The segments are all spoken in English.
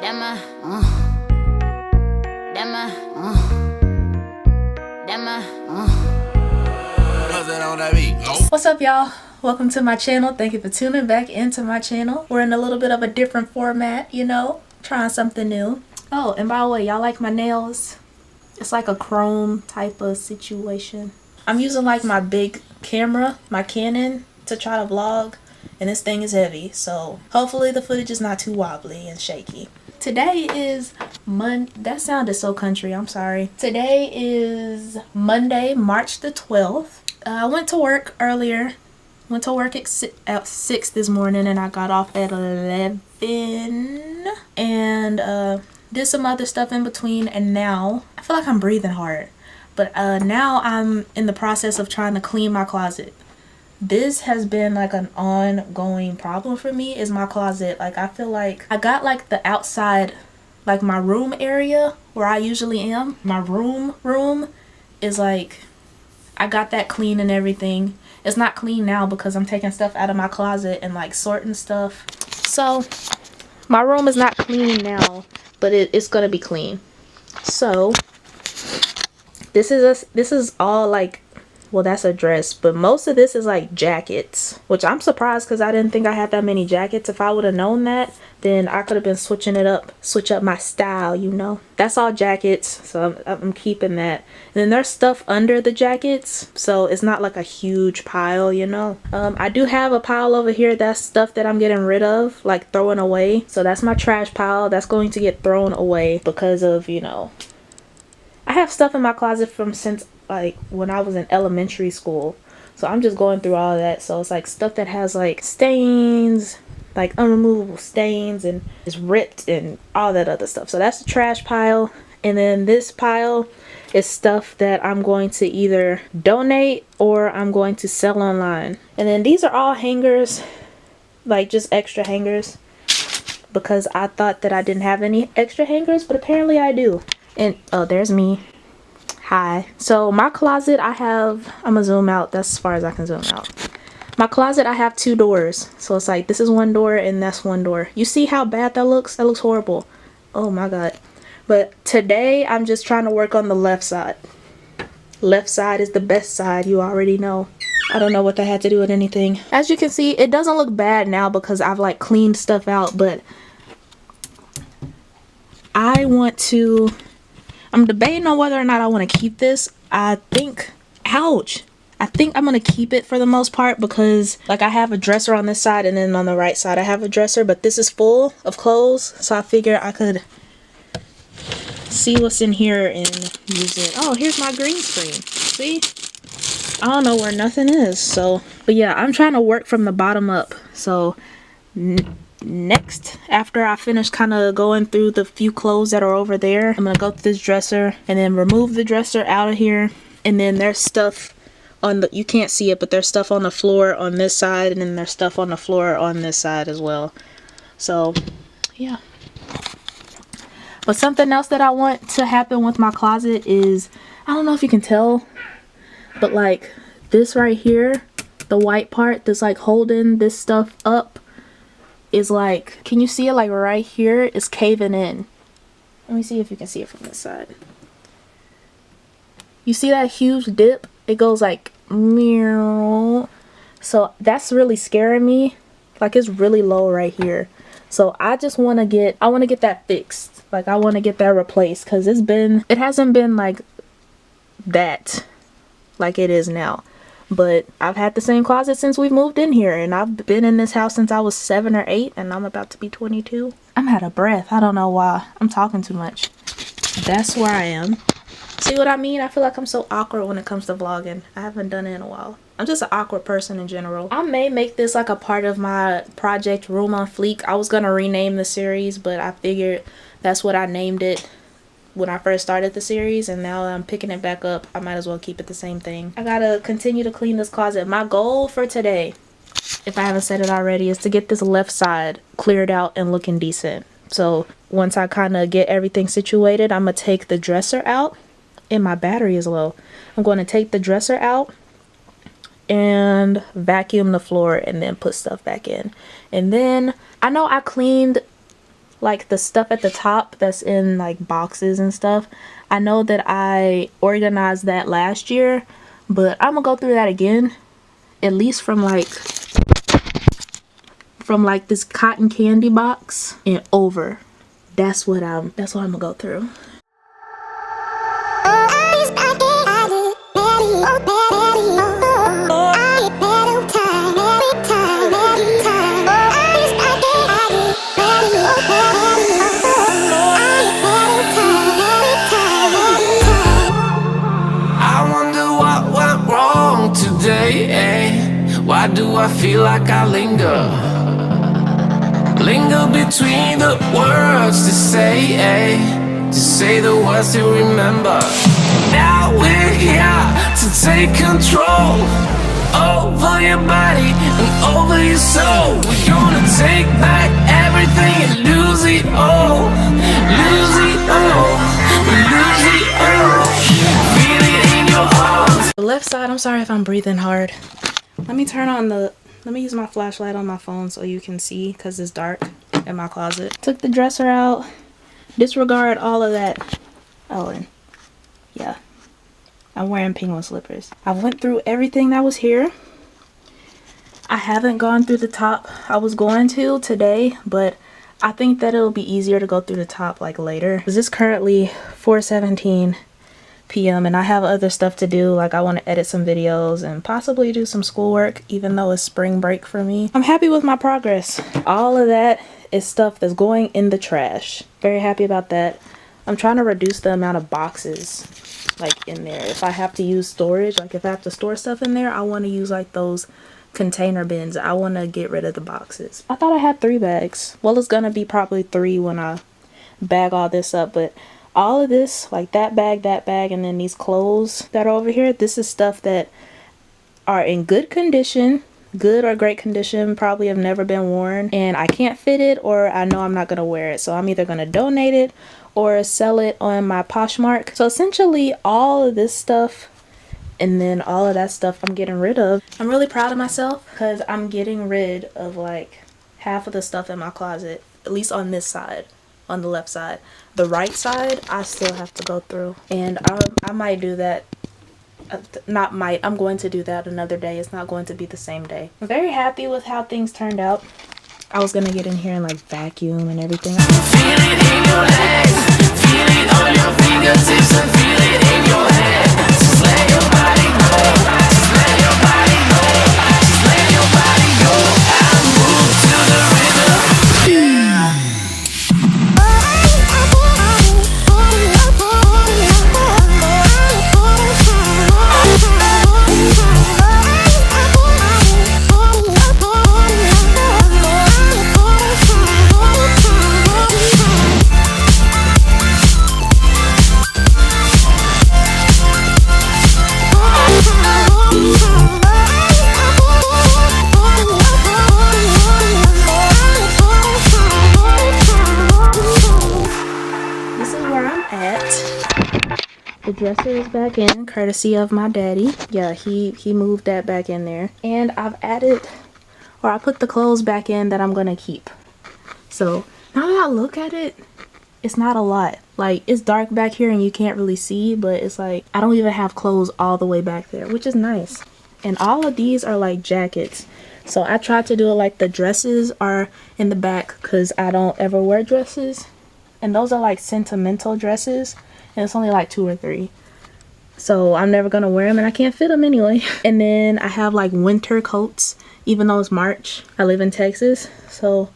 What's up, y'all? Welcome to my channel. Thank you for tuning back into my channel. We're in a little bit of a different format, you know, trying something new. Oh, and by the way, y'all like my nails? It's like a chrome type of situation. I'm using like my big camera, my Canon, to try to vlog, and this thing is heavy, so hopefully the footage is not too wobbly and shaky. Today is that sounded so country, I'm sorry. Today is Monday, March the 12th. I went to work earlier. Went to work at 6 this morning, and I got off at 11. And did some other stuff in between, and now I feel like I'm breathing hard. But now I'm in the process of trying to clean my closet. This has been like an ongoing problem for me, is my closet. Like, I feel like I got like the outside, like my room area where I usually am. My room is like, I got that clean and everything. It's not clean now because I'm taking stuff out of my closet and like sorting stuff. So my room is not clean now, but it's gonna be clean. So this is all like, well, that's a dress, but most of this is like jackets, which I'm surprised because I didn't think I had that many jackets. If I would have known that, then I could have been switch up my style, you know. That's all jackets, so I'm keeping that. And then there's stuff under the jackets, so it's not like a huge pile, you know. I do have a pile over here. That's stuff that I'm getting rid of, like throwing away. So that's my trash pile. That's going to get thrown away because of, you know, I have stuff in my closet from since like when I was in elementary school, so I'm just going through all of that. So it's like stuff that has like stains, like unremovable stains, and is ripped and all that other stuff. So that's the trash pile. And then this pile is stuff that I'm going to either donate or I'm going to sell online. And then these are all hangers, like just extra hangers, because I thought that I didn't have any extra hangers, but apparently I do. And oh, there's me. Hi. So my closet, I'm gonna zoom out. That's as far as I can zoom out. My closet, I have 2 doors. So it's like, this is one door and that's one door. You see how bad that looks? That looks horrible. Oh my god. But today I'm just trying to work on the left side. Left side is the best side, you already know. I don't know what that had to do with anything. As you can see, it doesn't look bad now because I've like cleaned stuff out, but I'm debating on whether or not I want to keep this. I think I'm going to keep it for the most part because like I have a dresser on this side, and then on the right side I have a dresser, but this is full of clothes, so I figure I could see what's in here and use it. Oh, here's my green screen. See? I don't know where nothing is. So, but yeah, I'm trying to work from the bottom up. So next, after I finish kind of going through the few clothes that are over there, I'm gonna go to this dresser and then remove the dresser out of here. And then there's stuff on the, you can't see it, but there's stuff on the floor on this side, and then there's stuff on the floor on this side as well. So yeah. But something else that I want to happen with my closet is, I don't know if you can tell, but like this right here, the white part that's like holding this stuff up, is like, can you see it? Like right here is caving in. Let me see if you can see it from this side. You see that huge dip? It goes like meow. So that's really scaring me. Like it's really low right here. So I just want to get that fixed. Like I want to get that replaced, because it hasn't been like that like it is now. But I've had the same closet since we've moved in here, and I've been in this house since I was 7 or 8, and I'm about to be 22. I'm out of breath. I don't know why. I'm talking too much. That's where I am. See what I mean? I feel like I'm so awkward when it comes to vlogging. I haven't done it in a while. I'm just an awkward person in general. I may make this like a part of my project Room on Fleek. I was gonna rename the series, but I figured that's what I named it when I first started the series, and now I'm picking it back up. I might as well keep it the same thing. I gotta continue to clean this closet. My goal for today, if I haven't said it already, is to get this left side cleared out and looking decent. So once I kind of get everything situated, I'm gonna take the dresser out, and my battery is low. I'm going to take the dresser out and vacuum the floor and then put stuff back in. And then I know I cleaned like the stuff at the top that's in like boxes and stuff. I know that I organized that last year, but I'm gonna go through that again, at least from like this cotton candy box and over. That's what I'm gonna go through. Why do I feel like I linger between the words to say the words to remember. Now we're here to take control over your body and over your soul. We're gonna take back everything and lose it all, lose it all, lose it all. Feel it in your arms. The left side, I'm sorry if I'm breathing hard. Let me use my flashlight on my phone so you can see, because it's dark in my closet. Took the dresser out. Disregard all of that. Oh, and yeah, I'm wearing penguin slippers. I went through everything that was here. I haven't gone through the top. I was going to today, but I think that it'll be easier to go through the top like later. This is currently 4:17 p.m. and I have other stuff to do. Like I want to edit some videos and possibly do some schoolwork, even though it's spring break for me. I'm happy with my progress. All of that is stuff that's going in the trash. Very happy about that. I'm trying to reduce the amount of boxes like in there. If I have to use storage, like if I have to store stuff in there, I want to use like those container bins. I want to get rid of the boxes. I thought I had 3 bags. Well, it's gonna be probably 3 when I bag all this up, but all of this, like that bag, and then these clothes that are over here, this is stuff that are in good condition, good or great condition, probably have never been worn, and I can't fit it, or I know I'm not gonna wear it. So I'm either gonna donate it or sell it on my Poshmark. So essentially all of this stuff and then all of that stuff I'm getting rid of. I'm really proud of myself because I'm getting rid of like half of the stuff in my closet, at least on this side. On the left side. The right side I still have to go through, and I might do that, I'm going to do that another day. It's not going to be the same day. I'm very happy with how things turned out. I was gonna get in here and like vacuum and everything. Feel it in your legs, feel it on your fingertips, and feel it in your head. Just let your body go, just let your body go, just let your body go and move to the rhythm. Yeah. The dresser is back in, courtesy of my daddy. Yeah, he moved that back in there. And I've added, or I put the clothes back in that I'm gonna keep. So now that I look at it, it's not a lot. Like, it's dark back here and you can't really see, but it's like I don't even have clothes all the way back there, which is nice. And all of these are like jackets. So I tried to do it like the dresses are in the back because I don't ever wear dresses. And those are like sentimental dresses. And it's only like 2 or 3. So I'm never gonna wear them and I can't fit them anyway. And then I have like winter coats, even though it's March. I live in Texas, so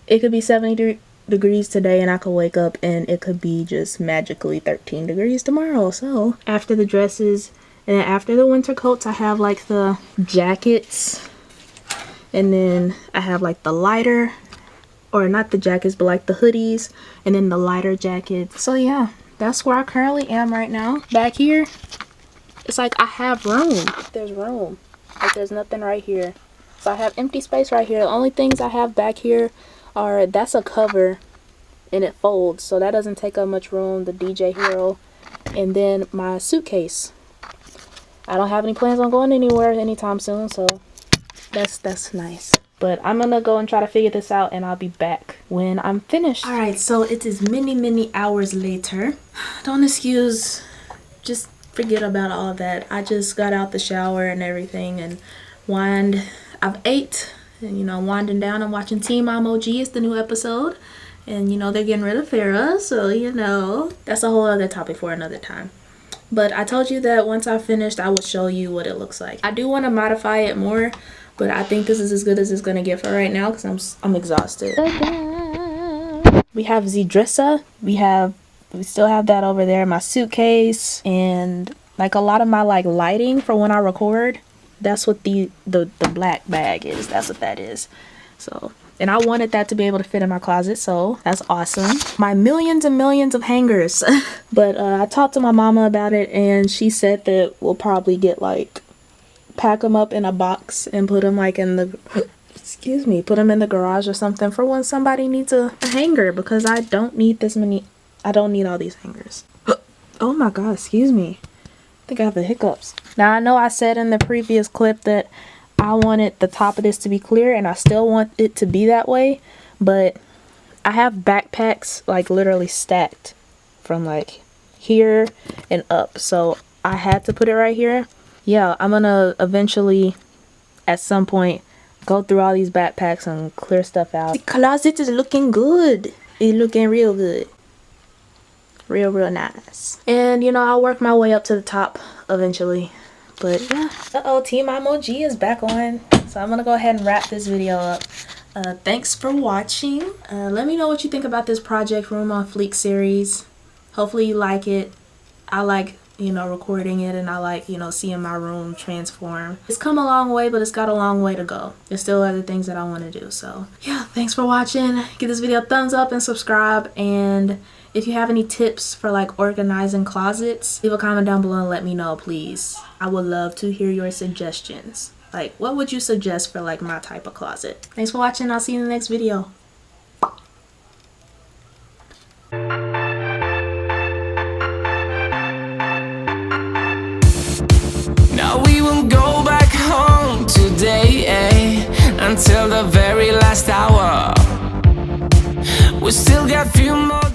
it could be 70 degrees today and I could wake up and it could be just magically 13 degrees tomorrow. So after the dresses and then after the winter coats, I have like the jackets, and then I have like the lighter, or not the jackets, but like the hoodies, and then the lighter jackets. So yeah, that's where I currently am right now. Back here, it's like I have room. There's room. Like there's nothing right here. So I have empty space right here. The only things I have back here are, that's a cover and it folds, so that doesn't take up much room. The DJ Hero, and then my suitcase. I don't have any plans on going anywhere anytime soon, so that's nice. But I'm gonna go and try to figure this out, and I'll be back when I'm finished. All right, so it is many hours later. Don't excuse, just forget about all that. I just got out the shower and everything and I've ate and, you know, winding down and watching Team ImOG. It's the new episode, and, you know, they're getting rid of Farrah, so, you know, that's a whole other topic for another time. But I told you that once I finished, I would show you what it looks like. I do want to modify it more, but I think this is as good as it's gonna get for right now because I'm exhausted. We have the dresser. We still have that over there in my suitcase, and like a lot of my like lighting for when I record. That's what the black bag is. That's what that is. So, and I wanted that to be able to fit in my closet, so that's awesome. My millions and millions of hangers. But I talked to my mama about it, and she said that we'll probably get like pack them up in a box and put them like in the excuse me, put them in the garage or something for when somebody needs a hanger, because I don't need this many. I don't need all these hangers. Oh my god, excuse me. I think I have the hiccups. Now I know I said in the previous clip that I wanted the top of this to be clear, and I still want it to be that way, but I have backpacks like literally stacked from like here and up, so I had to put it right here. Yeah, I'm gonna eventually at some point go through all these backpacks and clear stuff out. The closet is looking good. It's looking real good. Real nice. And, you know, I'll work my way up to the top eventually. But yeah. Uh-oh, Team ImOG is back on. So I'm gonna go ahead and wrap this video up. Thanks for watching. Let me know what you think about this Project Room on Fleek series. Hopefully you like it. I like, you know, recording it, and I like, you know, seeing my room transform. It's come a long way, but it's got a long way to go. There's still other things that I want to do. So yeah, thanks for watching. Give this video a thumbs up and subscribe, and if you have any tips for like organizing closets, leave a comment down below and let me know, please. I would love to hear your suggestions. Like, what would you suggest for like my type of closet? Thanks for watching. I'll see you in the next video. Now we won't go back home today, until the very last hour. We still got a few more